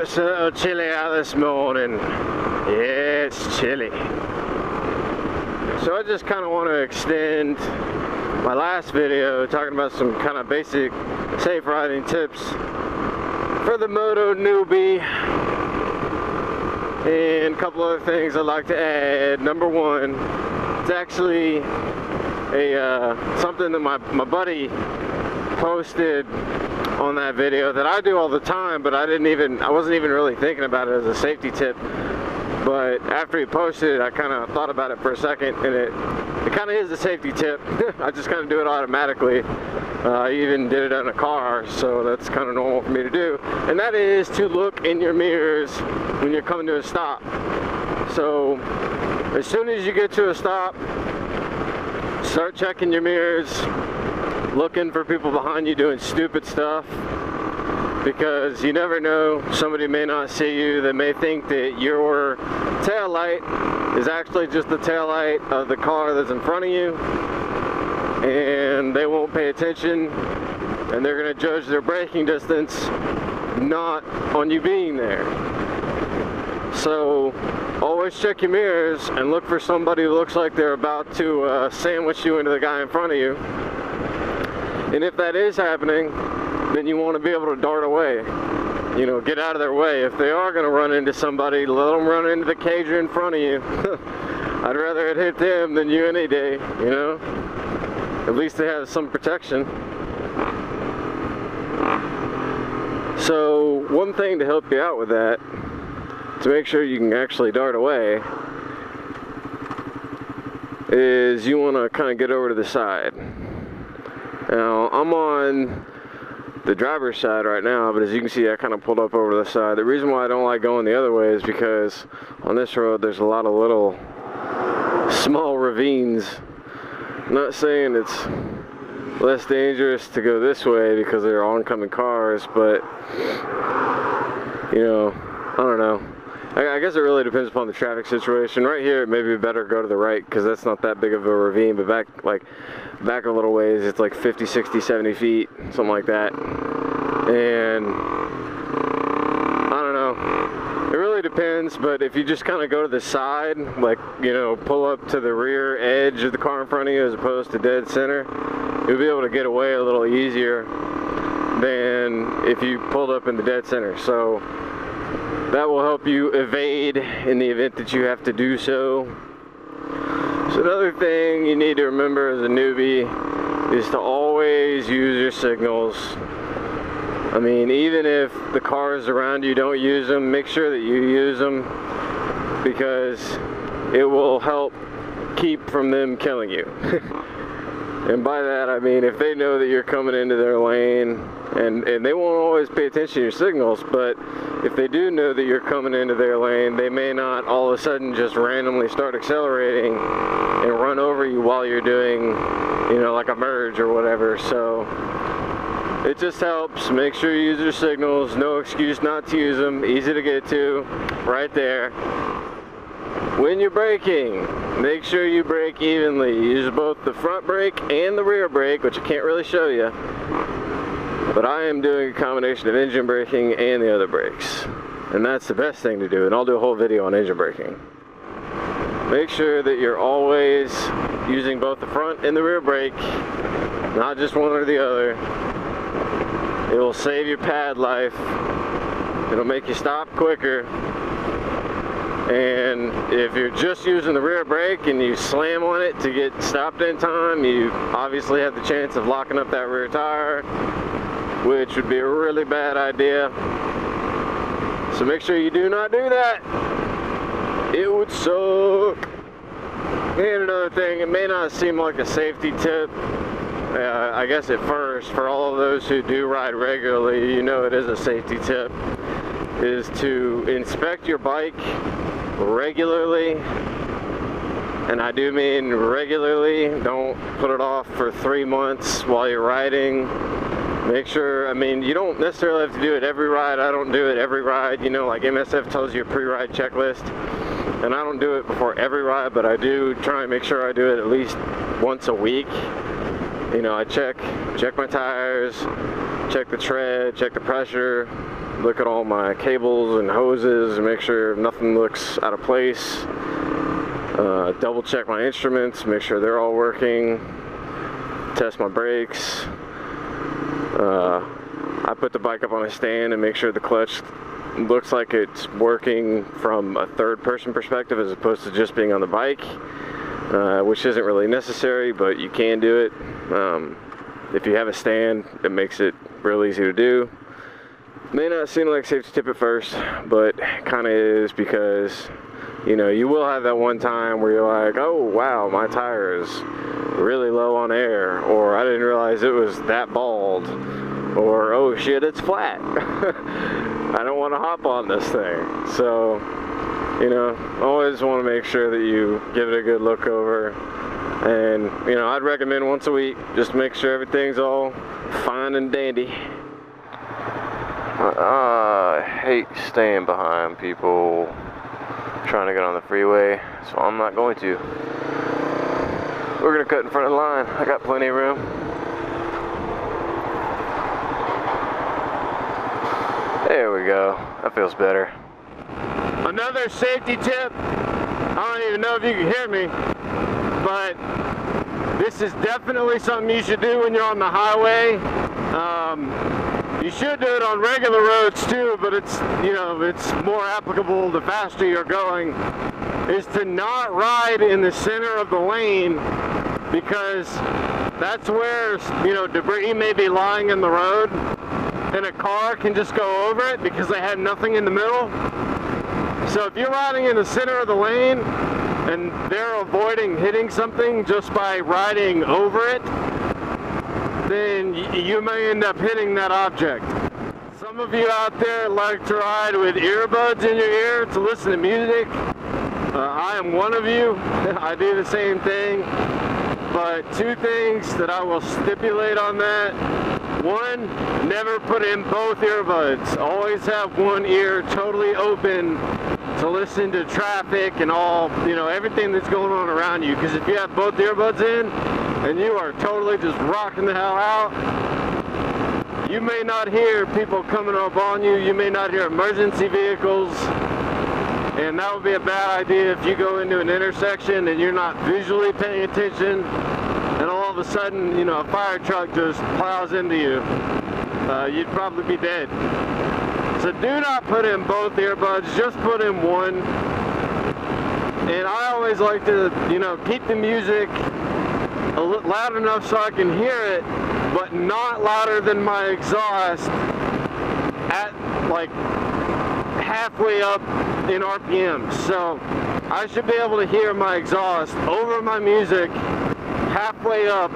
So chilly out this morning. Yeah, it's chilly. So I just kind of want to extend my last video talking about some kind of basic safe riding tips for the MotoNewbie, and a couple other things I'd like to add. Number one, it's actually a something that my buddy posted on that video that I do all the time, but I wasn't even really thinking about it as a safety tip. But after he posted it, I kind of thought about it for a second, and it kind of is a safety tip. I just kind of do it automatically. I even did it in a car, so that's kind of normal for me to do. And that is to look in your mirrors when you're coming to a stop. So as soon as you get to a stop, start checking your mirrors, looking for people behind you doing stupid stuff, because you never know, somebody may not see you. They may think that your tail light is actually just the tail light of the car that's in front of you, and they won't pay attention, and they're going to judge their braking distance not on you being there. So always check your mirrors and look for somebody who looks like they're about to sandwich you into the guy in front of you. And if that is happening, then you want to be able to dart away. You know, get out of their way. If they are going to run into somebody, let them run into the cager in front of you. I'd rather it hit them than you any day, you know? At least they have some protection. So one thing to help you out with that, to make sure you can actually dart away, is you want to kind of get over to the side. Now, I'm on the driver's side right now, but as you can see, I kind of pulled up over to the side. The reason why I don't like going the other way is because on this road there's a lot of little small ravines. I'm not saying it's less dangerous to go this way because there are oncoming cars, but you know, I don't know. I guess it really depends upon the traffic situation. Right here, it may be better to go to the right because that's not that big of a ravine, but back a little ways, it's like 50, 60, 70 feet, something like that. And I don't know. It really depends, but if you just kind of go to the side, like, you know, pull up to the rear edge of the car in front of you as opposed to dead center, you'll be able to get away a little easier than if you pulled up in the dead center. So that will help you evade in the event that you have to do so. So another thing you need to remember as a newbie is to always use your signals. I mean, even if the cars around you don't use them, make sure that you use them, because it will help keep from them killing you. And by that I mean, if they know that you're coming into their lane, and they won't always pay attention to your signals, but if they do know that you're coming into their lane, they may not all of a sudden just randomly start accelerating and run over you while you're doing, you know, like a merge or whatever. So it just helps. Make sure you use your signals. No excuse not to use them. Easy to get to, right there. When you're braking, make sure you brake evenly. Use both the front brake and the rear brake, which I can't really show you, but I am doing a combination of engine braking and the other brakes, and that's the best thing to do, and I'll do a whole video on engine braking. Make sure that you're always using both the front and the rear brake, not just one or the other. It will save your pad life. It'll make you stop quicker. And if you're just using the rear brake and you slam on it to get stopped in time, you obviously have the chance of locking up that rear tire, which would be a really bad idea. So make sure you do not do that. It would suck. And another thing, it may not seem like a safety tip, I guess at first, for all of those who do ride regularly, you know it is a safety tip, is to inspect your bike regularly. And I do mean regularly. Don't put it off for 3 months while you're riding. Make sure, I mean, you don't necessarily have to do it every ride. I don't do it every ride. You know, like MSF tells you a pre-ride checklist, and I don't do it before every ride, but I do try and make sure I do it at least once a week. You know, I check my tires, check the tread, check the pressure, look at all my cables and hoses and make sure nothing looks out of place. Double check my instruments, make sure they're all working. Test my brakes. I put the bike up on a stand and make sure the clutch looks like it's working from a third-person perspective as opposed to just being on the bike, which isn't really necessary, but you can do it. If you have a stand, it makes it real easy to do. May not seem like a safety tip at first, but kind of is, because you know, you will have that one time where you're like, oh wow, my tire is really low on air, or I didn't realize it was that bald, or oh shit, it's flat. I don't want to hop on this thing. So, you know, always want to make sure that you give it a good look over. And, you know, I'd recommend once a week, just make sure everything's all fine and dandy. I hate staying behind people trying to get on the freeway, so I'm not going to. We're gonna cut in front of the line. I got plenty of room. There we go. That feels better. Another safety tip. I don't even know if you can hear me, but this is definitely something you should do when you're on the highway. You should do it on regular roads too, but it's, you know, it's more applicable the faster you're going, is to not ride in the center of the lane, because that's where, you know, debris may be lying in the road and a car can just go over it because they had nothing in the middle. So if you're riding in the center of the lane and they're avoiding hitting something just by riding over it, then you may end up hitting that object. Some of you out there like to ride with earbuds in your ear to listen to music. I am one of you. I do the same thing. But two things that I will stipulate on that. One, never put in both earbuds. Always have one ear totally open to listen to traffic and all, you know, everything that's going on around you. Because if you have both earbuds in and you are totally just rocking the hell out, you may not hear people coming up on you. You may not hear emergency vehicles. And that would be a bad idea if you go into an intersection and you're not visually paying attention, and all of a sudden, you know, a fire truck just plows into you. You'd probably be dead. So do not put in both earbuds, just put in one. And I always like to, you know, keep the music a little loud enough so I can hear it, but not louder than my exhaust at like halfway up in RPM. So I should be able to hear my exhaust over my music halfway up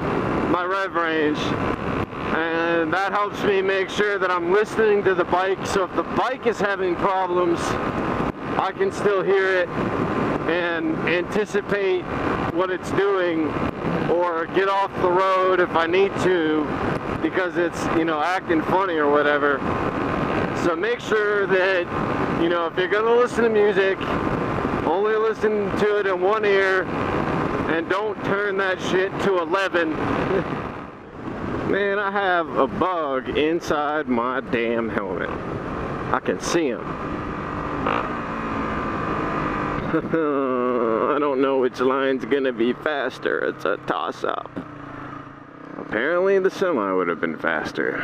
my rev range, and that helps me make sure that I'm listening to the bike. So if the bike is having problems, I can still hear it and anticipate what it's doing, or get off the road if I need to because it's, you know, acting funny or whatever. So make sure that, you know, if you're gonna listen to music, only listen to it in one ear, and don't turn that shit to 11. Man, I have a bug inside my damn helmet. I can see him. I don't know which line's gonna be faster. It's a toss-up. Apparently the semi would have been faster.